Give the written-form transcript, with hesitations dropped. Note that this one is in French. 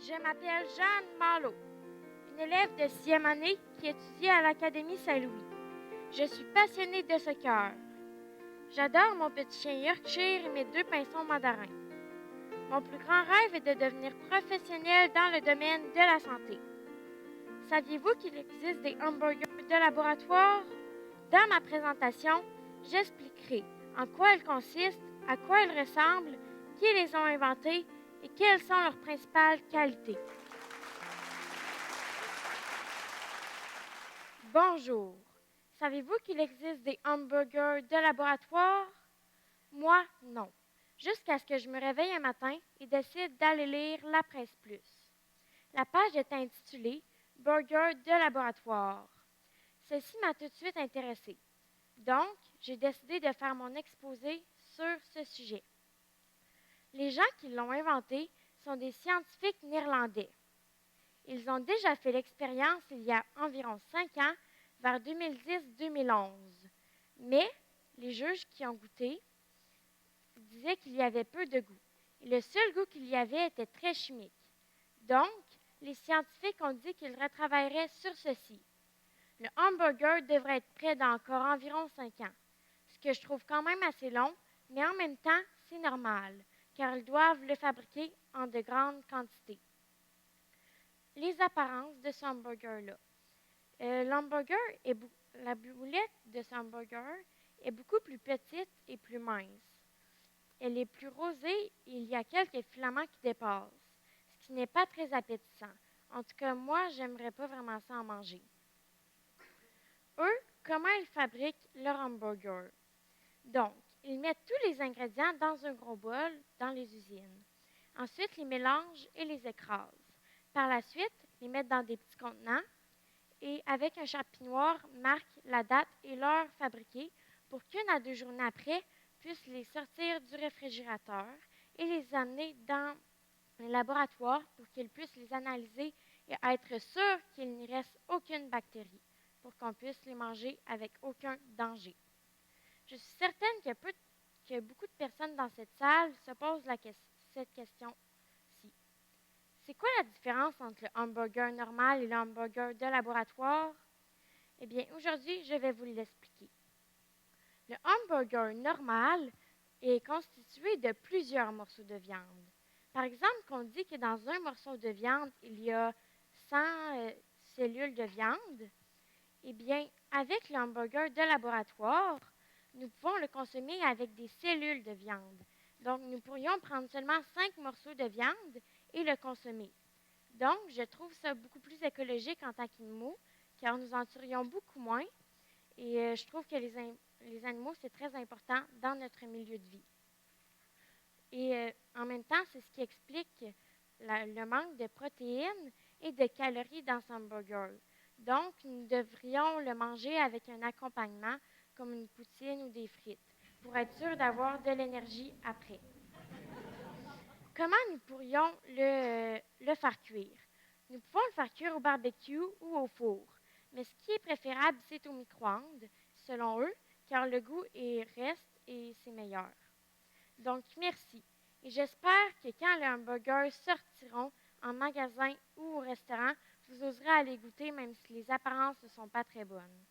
Je m'appelle Jeanne Malo, une élève de 6e année qui étudie à l'Académie Saint-Louis. Je suis passionnée de soccer. J'adore mon petit chien Yorkshire et mes 2 pinsons mandarins. Mon plus grand rêve est de devenir professionnel dans le domaine de la santé. Saviez-vous qu'il existe des hamburgers de laboratoire? Dans ma présentation, j'expliquerai en quoi ils consistent, à quoi ils ressemblent, qui les ont inventés et quelles sont leurs principales qualités. Bonjour. Savez-vous qu'il existe des hamburgers de laboratoire? Moi, non. Jusqu'à ce que je me réveille un matin et décide d'aller lire la Presse Plus. La page est intitulée Burger de laboratoire. Ceci m'a tout de suite intéressée. Donc, j'ai décidé de faire mon exposé sur ce sujet. Les gens qui l'ont inventé sont des scientifiques néerlandais. Ils ont déjà fait l'expérience il y a environ 5 ans, vers 2010-2011. Mais les juges qui ont goûté disaient qu'il y avait peu de goût. Et le seul goût qu'il y avait était très chimique. Donc, les scientifiques ont dit qu'ils retravailleraient sur ceci. Le hamburger devrait être prêt dans encore environ 5 ans, ce que je trouve quand même assez long, mais en même temps, c'est normal, car ils doivent le fabriquer en de grandes quantités. Les apparences de ce hamburger-là. La boulette de ce hamburger est beaucoup plus petite et plus mince. Elle est plus rosée et il y a quelques filaments qui dépassent, ce qui n'est pas très appétissant. En tout cas, moi, j'aimerais pas vraiment ça en manger. Eux, comment ils fabriquent leur hamburger? Donc, ils mettent tous les ingrédients dans un gros bol dans les usines. Ensuite, les mélangent et les écrasent. Par la suite, les mettent dans des petits contenants et avec un champignoir marquent la date et l'heure fabriquée pour qu'une à 2 journées après, puissent les sortir du réfrigérateur et les amener dans un laboratoire pour qu'ils puissent les analyser et être sûrs qu'il n'y reste aucune bactérie pour qu'on puisse les manger avec aucun danger. Je suis certaine que beaucoup de personnes dans cette salle se posent cette question-ci. C'est quoi la différence entre le hamburger normal et le hamburger de laboratoire? Eh bien, aujourd'hui, je vais vous l'expliquer. Le hamburger normal est constitué de plusieurs morceaux de viande. Par exemple, qu'on dit que dans un morceau de viande, il y a 100 cellules de viande. Eh bien, avec le hamburger de laboratoire, nous pouvons le consommer avec des cellules de viande. Donc, nous pourrions prendre seulement 5 morceaux de viande et le consommer. Donc, je trouve ça beaucoup plus écologique en tant qu'animaux, car nous en tuerions beaucoup moins. Et je trouve que les animaux, c'est très important dans notre milieu de vie. Et en même temps, c'est ce qui explique le manque de protéines et de calories dans ce hamburger. Donc, nous devrions le manger avec un accompagnement comme une poutine ou des frites pour être sûr d'avoir de l'énergie après. Comment nous pourrions le faire cuire? Nous pouvons le faire cuire au barbecue ou au four, mais ce qui est préférable, c'est au micro-ondes, selon eux, car le goût reste et c'est meilleur. Donc, merci. Et j'espère que quand les hamburgers sortiront en magasin ou au restaurant, vous oserez aller goûter, même si les apparences ne sont pas très bonnes.